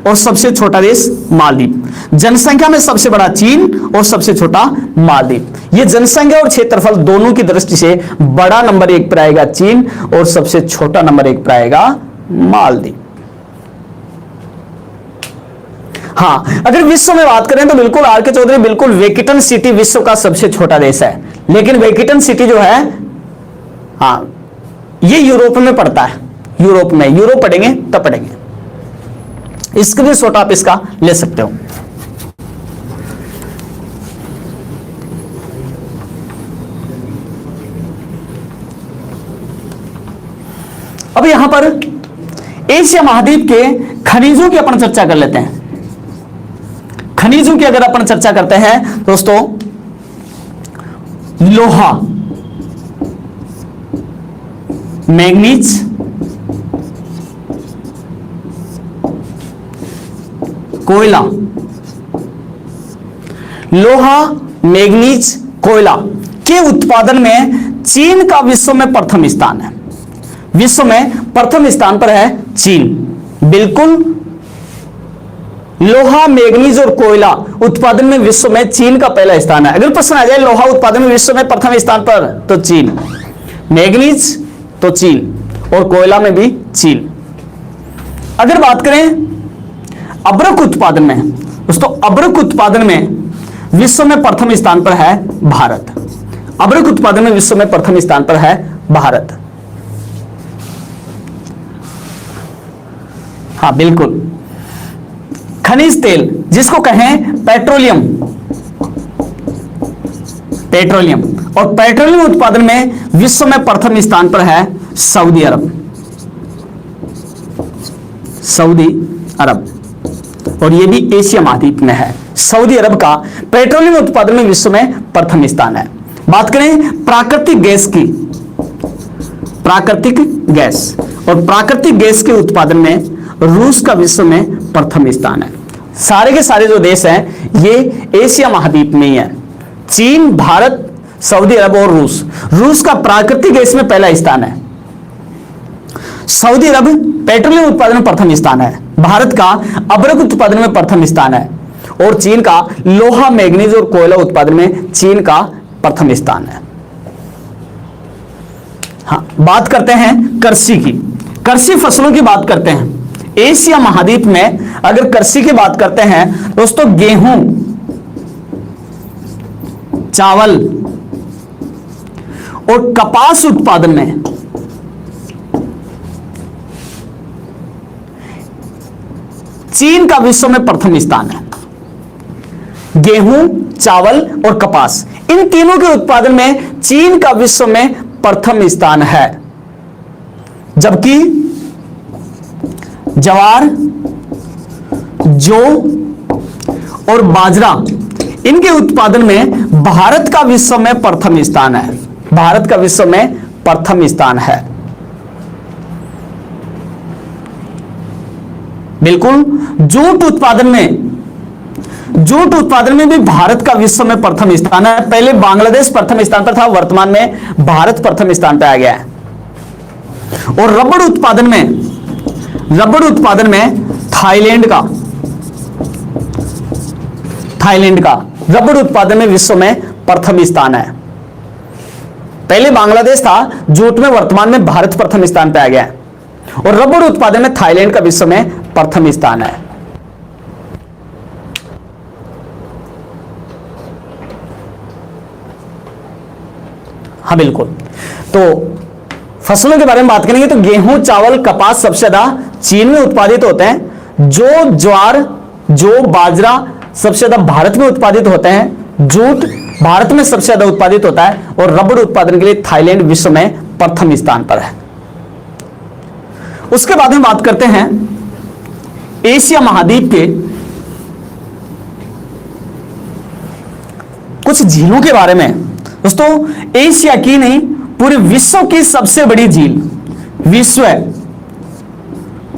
और सबसे छोटा देश मालदीव। जनसंख्या में सबसे बड़ा चीन और सबसे छोटा मालदीव। ये जनसंख्या और क्षेत्रफल दोनों की दृष्टि से बड़ा नंबर 1 पर आएगा चीन, और सबसे छोटा नंबर 1 पर आएगा मालदीव। हाँ, अगर विश्व में बात करें तो बिल्कुल आर के चौधरी, बिल्कुल वेटिकन सिटी विश्व का सबसे छोटा देश है, लेकिन वेटिकन सिटी जो है, हाँ ये यूरोप में पड़ता है, यूरोप में, यूरोप पढ़ेंगे तब पढ़ेंगे। स्क्रीनशॉट आप इसका ले सकते हो। अब यहां पर एशिया महाद्वीप के खनिजों की अपन चर्चा कर लेते हैं। खनिजों की अगर अपन चर्चा करते हैं दोस्तों, लोहा, मैग्नीज, कोयला, लोहा, मैग्नीज, कोयला के उत्पादन में चीन का विश्व में प्रथम स्थान है। विश्व में प्रथम स्थान पर है चीन। बिल्कुल लोहा, मैग्नीज और कोयला उत्पादन में विश्व में चीन का पहला स्थान है। अगर प्रश्न आ जाए लोहा उत्पादन में विश्व में प्रथम स्थान पर, तो चीन, मैग्नीज तो चीन, और कोयला में भी चीन। अगर बात करें अब्रक उत्पादन में दोस्तों, अब्रक उत्पादन में विश्व में प्रथम स्थान पर है भारत। अब्रक उत्पादन में विश्व में प्रथम स्थान पर है भारत। हाँ बिल्कुल, खनिज तेल जिसको कहें पेट्रोलियम, पेट्रोलियम, और पेट्रोलियम उत्पादन में विश्व में प्रथम स्थान पर है सऊदी अरब, सऊदी अरब, और यह भी एशिया महाद्वीप में है। सऊदी अरब का पेट्रोलियम उत्पादन में विश्व में प्रथम स्थान है। बात करें प्राकृतिक गैस की, प्राकृतिक गैस, और प्राकृतिक गैस के उत्पादन में रूस का विश्व में प्रथम स्थान है। सारे के सारे जो देश हैं ये एशिया महाद्वीप में ही है। चीन, भारत, सऊदी अरब और रूस। रूस का प्राकृतिक गैस में पहला स्थान है। सऊदी अरब पेट्रोलियम उत्पादन में प्रथम स्थान है। भारत का अभ्रक उत्पादन में प्रथम स्थान है और चीन का लोहा, मैग्नीज और कोयला उत्पादन में चीन का प्रथम स्थान है। हाँ, बात करते हैं कृषि की। कृषि फसलों की बात करते हैं। एशिया महाद्वीप में अगर कृषि की बात करते हैं दोस्तों, गेहूं, चावल और कपास उत्पादन में चीन का विश्व में प्रथम स्थान है। गेहूं, चावल और कपास, इन तीनों के उत्पादन में चीन का विश्व में प्रथम स्थान है। जबकि ज्वार, जौ और बाजरा, इनके उत्पादन में भारत का विश्व में प्रथम स्थान है। भारत का विश्व में प्रथम स्थान है। बिल्कुल, जूट उत्पादन में भी भारत का विश्व में प्रथम स्थान है। पहले बांग्लादेश प्रथम स्थान पर था, वर्तमान में भारत प्रथम स्थान पर आ गया है। और रबड़ उत्पादन में थाईलैंड का रबड़ उत्पादन में विश्व में प्रथम स्थान है। पहले बांग्लादेश था, जूट में वर्तमान में भारत प्रथम स्थान पर आ गया है। और रबड़ उत्पादन में थाईलैंड का विश्व में प्रथम स्थान है। हाँ बिल्कुल, तो फसलों के बारे में बात करेंगे तो गेहूं, चावल, कपास सबसे ज्यादा चीन में उत्पादित होते हैं। ज्वार, जौ, बाजरा सबसे ज्यादा भारत में उत्पादित होते हैं। जूट भारत में सबसे ज्यादा उत्पादित होता है और रबड़ उत्पादन के लिए थाईलैंड विश्व में प्रथम स्थान पर है। उसके बाद में बात करते हैं एशिया महाद्वीप के कुछ झीलों के बारे में। दोस्तों, एशिया की नहीं, पूरे विश्व की सबसे बड़ी झील, विश्व है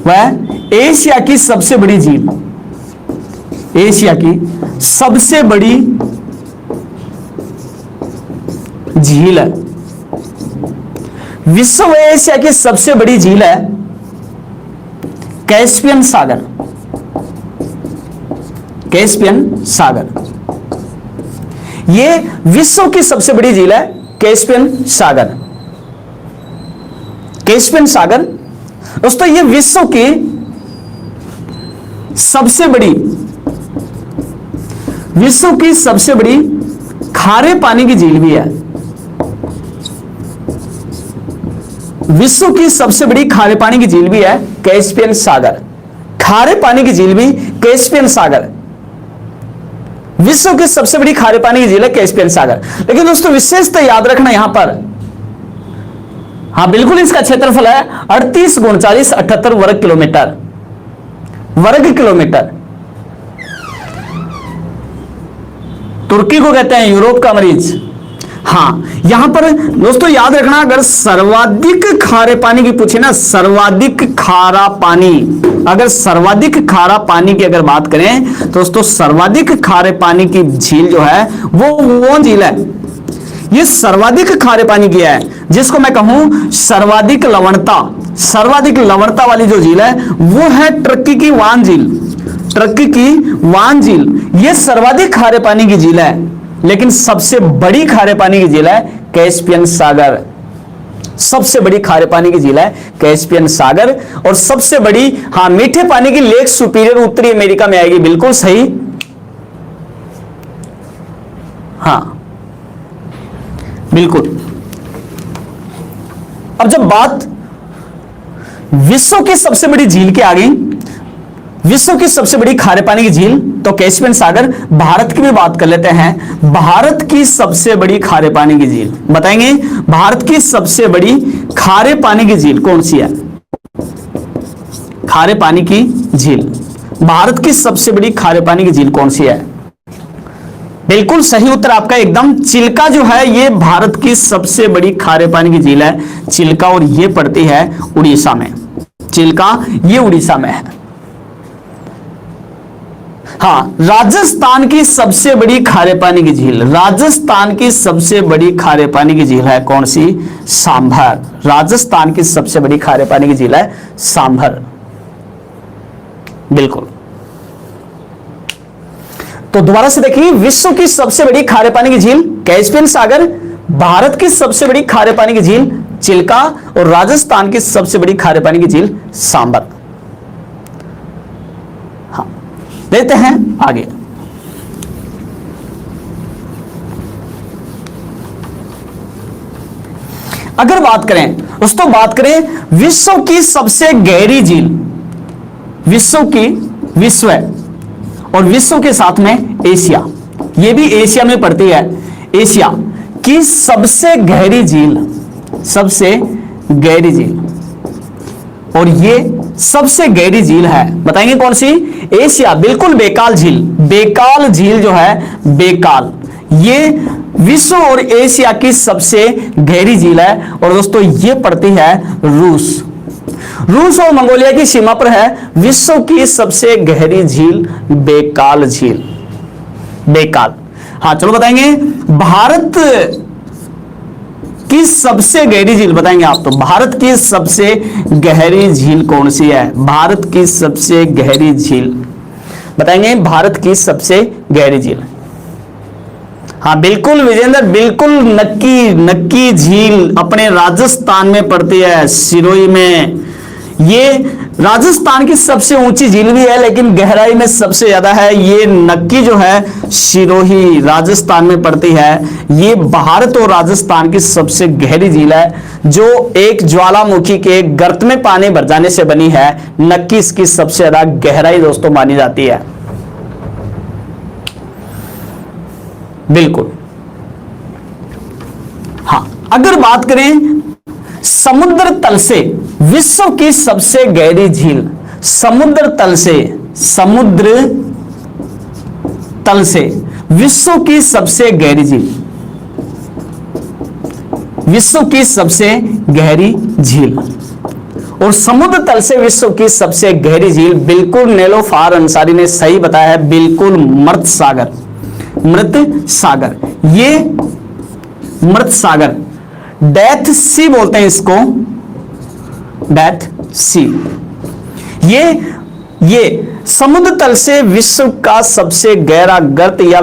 वह एशिया की सबसे बड़ी झील, एशिया की सबसे बड़ी झील है। विश्व में एशिया की सबसे बड़ी झील है कैस्पियन सागर। कैस्पियन सागर ये विश्व की सबसे बड़ी झील है, कैस्पियन सागर। कैस्पियन सागर दोस्तों ये विश्व की सबसे बड़ी खारे पानी की झील भी है। विश्व की सबसे बड़ी खारे पानी की झील भी है कैस्पियन सागर। खारे पानी की झील भी कैस्पियन सागर, विश्व की सबसे बड़ी खारे पानी की झील है कैस्पियन सागर। लेकिन दोस्तों विशेषता याद रखना यहां पर, हाँ बिल्कुल, इसका क्षेत्रफल है 38 × 39 78 वर्ग किलोमीटर। तुर्की को कहते हैं यूरोप का मरीज। हाँ, यहां पर दोस्तों याद रखना, अगर सर्वाधिक खारे पानी की पूछे ना, सर्वाधिक खारा पानी, अगर सर्वाधिक खारा पानी की अगर बात करें तो दोस्तों सर्वाधिक खारे पानी की झील जो है वो झील है, ये सर्वाधिक खारे पानी की है, जिसको मैं कहूं सर्वाधिक लवणता वाली जो झील है वो है टर्की की वान झील। ये सर्वाधिक खारे पानी की झील है, लेकिन सबसे बड़ी खारे पानी की झील है कैस्पियन सागर। सबसे बड़ी खारे पानी की झील है कैस्पियन सागर। और सबसे बड़ी हाँ मीठे पानी की लेक सुपीरियर उत्तरी अमेरिका में आएगी, बिल्कुल सही। हाँ बिल्कुल। अब जब बात विश्व की सबसे बड़ी झील की आ गई, विश्व की सबसे बड़ी खारे पानी की झील तो कैस्पियन सागर। भारत की भी बात कर लेते हैं। भारत की सबसे बड़ी खारे पानी की झील बताएंगे, भारत की सबसे बड़ी खारे पानी की झील कौन सी है? खारे पानी की झील, भारत की सबसे बड़ी खारे पानी की झील कौन सी है? बिल्कुल सही उत्तर आपका एकदम चिल्का जो है ये भारत की सबसे बड़ी खारे पानी की झील है, चिल्का। और ये पड़ती है उड़ीसा में, चिल्का ये उड़ीसा में है। हाँ, राजस्थान की सबसे बड़ी खारे पानी की झील, राजस्थान की सबसे बड़ी खारे पानी की झील है कौन सी? सांभर। राजस्थान की सबसे बड़ी खारे पानी की झील है सांभर। बिल्कुल। तो दोबारा से देखिए, विश्व की सबसे बड़ी खारे पानी की झील कैस्पियन सागर, भारत की सबसे बड़ी खारे पानी की झील चिल्का और राजस्थान की सबसे बड़ी खारे पानी की झील सांबर। हाँ, लेते हैं आगे। अगर बात करें दोस्तों, बात करें विश्व की सबसे गहरी झील, विश्व और विश्व के साथ में एशिया, ये भी एशिया में पड़ती है। एशिया की सबसे गहरी झील, सबसे गहरी झील, और ये सबसे गहरी झील है, बताएंगे कौन सी? एशिया। बिल्कुल, बेकाल झील। बेकाल झील जो है, बेकाल, ये विश्व और एशिया की सबसे गहरी झील है। और दोस्तों ये पड़ती है रूस और मंगोलिया की सीमा पर है। विश्व की सबसे गहरी झील बेकाल झील, बेकाल। हाँ चलो बताएंगे, भारत की सबसे गहरी झील बताएंगे आप। तो भारत की सबसे गहरी झील कौन सी है? भारत की सबसे गहरी झील बताएंगे, भारत की सबसे गहरी झील। हाँ बिल्कुल विजेंद्र, बिल्कुल, नक्की झील अपने राजस्थान में पड़ती है, सिरोही में। ये राजस्थान की सबसे ऊंची झील भी है, लेकिन गहराई में सबसे ज्यादा है। ये नक्की जो है सिरोही राजस्थान में पड़ती है। ये भारत और राजस्थान की सबसे गहरी झील है, जो एक ज्वालामुखी के गर्त में पानी भर जाने से बनी है। नक्की इसकी सबसे ज्यादा गहराई दोस्तों मानी जाती है। बिल्कुल। हाँ, अगर बात करें समुद्र तल से विश्व की सबसे गहरी झील, समुद्र तल से विश्व की सबसे गहरी झील, विश्व की सबसे गहरी झील और समुद्र तल से विश्व की सबसे गहरी झील, बिल्कुल नीलोफार अंसारी ने सही बताया है, बिल्कुल मृत सागर। ये मृत सागर, डेथ सी बोलते हैं इसको, डेथ सी। ये समुद्र तल से विश्व का सबसे गहरा गर्त या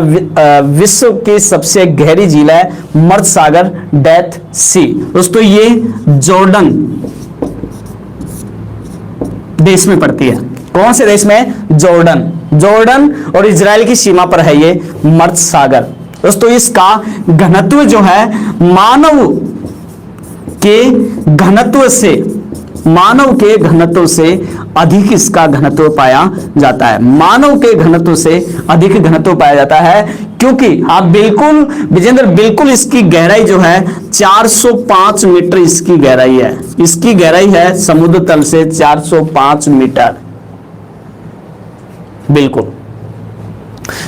विश्व की सबसे गहरी झील है मर्द सागर, डेथ सी। दोस्तों ये जॉर्डन देश में पड़ती है। कौन से देश में? जॉर्डन और इजराइल की सीमा पर है ये मर्द सागर। दोस्तों इसका घनत्व जो है मानव के घनत्व से अधिक इसका घनत्व पाया जाता है। मानव के घनत्व से अधिक घनत्व पाया जाता है, क्योंकि आप बिल्कुल विजेंद्र, बिल्कुल इसकी गहराई जो है 405 मीटर इसकी गहराई है। इसकी गहराई है समुद्र तल से 405 मीटर। बिल्कुल।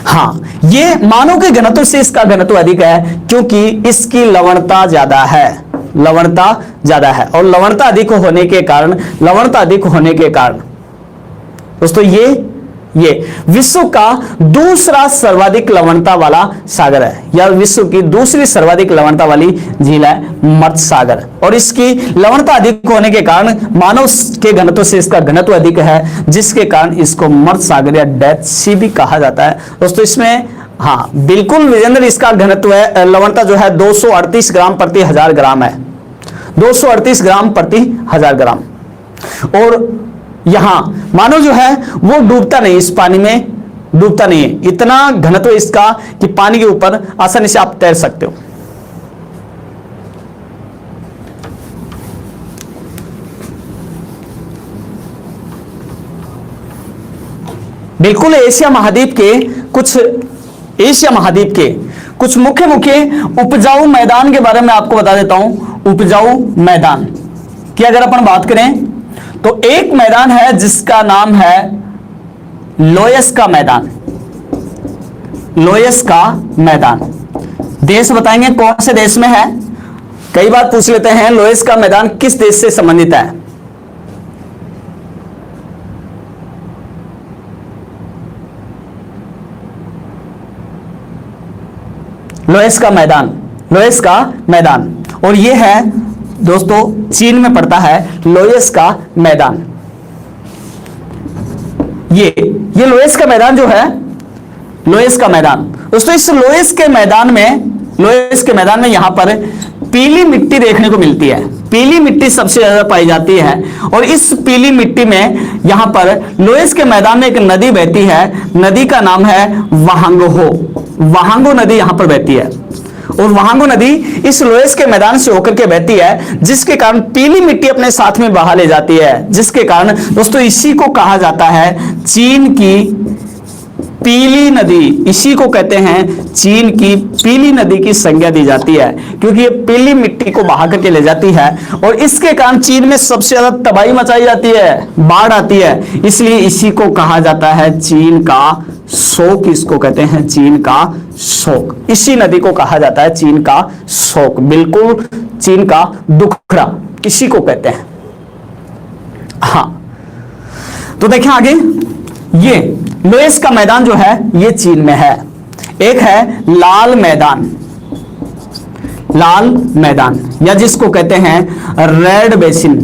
हाँ, ये मानव के घनत्व से इसका घनत्व अधिक है, क्योंकि इसकी लवणता ज्यादा है। और लवणता अधिक होने के कारण दोस्तों ये विश्व का दूसरा सर्वाधिक लवणता वाला सागर है, या विश्व की दूसरी सर्वाधिक लवणता वाली झील है मर्द सागर। और इसकी लवणता अधिक होने के कारण मानव के घनत्व से इसका घनत्व अधिक है, जिसके कारण इसको मर्द सागर या डेथ सी भी कहा जाता है। दोस्तों इसमें हाँ बिल्कुल विजेंद्र, इसका घनत्व है, लवणता जो है 238 ग्राम प्रति 1000 ग्राम है, 238 ग्राम प्रति 1000 ग्राम। और यहां मानव जो है वो डूबता नहीं, इस पानी में डूबता नहीं है। इतना घनत्व इसका कि पानी के ऊपर आसानी से आप तैर सकते हो। बिल्कुल एशिया महाद्वीप के कुछ मुख्य उपजाऊ मैदान के बारे में आपको बता देता हूं। उपजाऊ मैदान की अगर अपन बात करें तो एक मैदान है जिसका नाम है लोयस का मैदान। लोयस का मैदान, देश बताएंगे कौन से देश में है? कई बार पूछ लेते हैं लोयस का मैदान किस देश से संबंधित है? लोएस का मैदान, लोएस का मैदान। और ये है दोस्तों चीन में पड़ता है लोएस का मैदान। ये लोएस का मैदान जो है, लोएस का मैदान दोस्तों, इस लोएस के मैदान में यहां पर पीली मिट्टी देखने को मिलती है। पीली मिट्टी सबसे ज्यादा पाई जाती है और इस पीली मिट्टी में यहां पर लोएस के मैदान में एक नदी बहती है। नदी का नाम है वहांगहो। वहांगो नदी यहां पर बहती है और वहांगो नदी इस लोएस के मैदान से होकर के बहती है, जिसके कारण पीली मिट्टी अपने साथ में बहा ले जाती है, जिसके कारण दोस्तों इसी को कहा जाता है चीन की पीली नदी। इसी को कहते हैं चीन की पीली नदी की संज्ञा दी जाती है, क्योंकि ये पीली मिट्टी को बहा करके ले जाती है और इसके कारण चीन में सबसे ज्यादा तबाही मचाई जाती है, बाढ़ आती है। इसलिए इसी को कहा जाता है चीन का शोक। इसको कहते हैं चीन का शोक। इसी नदी को कहा जाता है चीन का शोक, बिल्कुल चीन का दुखड़ा इसी को कहते हैं। हाँ, तो देखें आगे, ये लोएस का मैदान जो है ये चीन में है। एक है लाल मैदान, लाल मैदान या जिसको कहते हैं रेड बेसिन,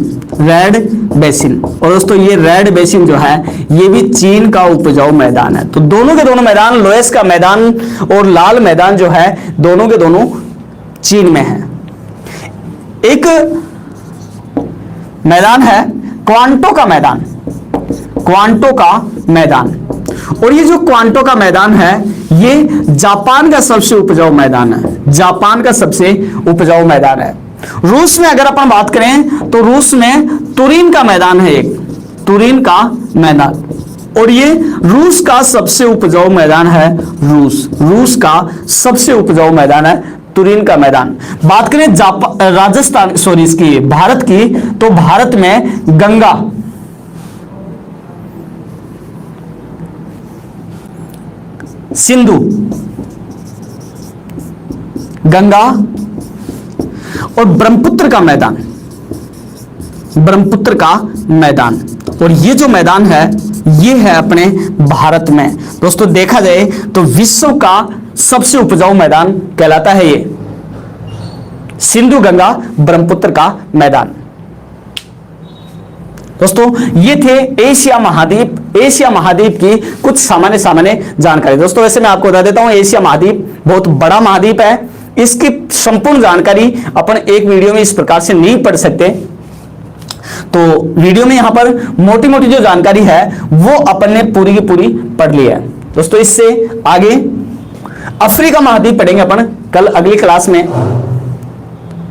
रेड बेसिन। और दोस्तों ये रेड बेसिन जो है ये भी चीन का उपजाऊ मैदान है। तो दोनों के दोनों मैदान, लोएस का मैदान और लाल मैदान जो है दोनों के दोनों चीन में है। एक मैदान है क्वांटो का मैदान, क्वांटो का मैदान। और ये जो क्वांटो का मैदान है ये जापान का सबसे उपजाऊ मैदान है, जापान का सबसे उपजाऊ मैदान है। रूस में अगर अपन बात करें तो रूस में तुरीन का मैदान है, एक तुरीन का मैदान। और ये रूस का सबसे उपजाऊ मैदान है, रूस का सबसे उपजाऊ मैदान है तुरीन का मैदान। बात करें राजस्थान, सॉरी इसकी भारत की, तो भारत में गंगा, सिंधु, गंगा और ब्रह्मपुत्र का मैदान, ब्रह्मपुत्र का मैदान। और ये जो मैदान है ये है अपने भारत में। दोस्तों देखा जाए तो विश्व का सबसे उपजाऊ मैदान कहलाता है ये सिंधु, गंगा, ब्रह्मपुत्र का मैदान। दोस्तों ये थे एशिया महाद्वीप की कुछ सामान्य जानकारी। दोस्तों वैसे मैं आपको बता देता हूं, एशिया महाद्वीप बहुत बड़ा महाद्वीप है। इसकी संपूर्ण जानकारी अपन एक वीडियो में इस प्रकार से नहीं पढ़ सकते, तो वीडियो में यहां पर मोटी मोटी जो जानकारी है वो अपन ने पूरी की पूरी पढ़ ली है। दोस्तों इससे आगे अफ्रीका महाद्वीप पढ़ेंगे अपन कल अगली क्लास में।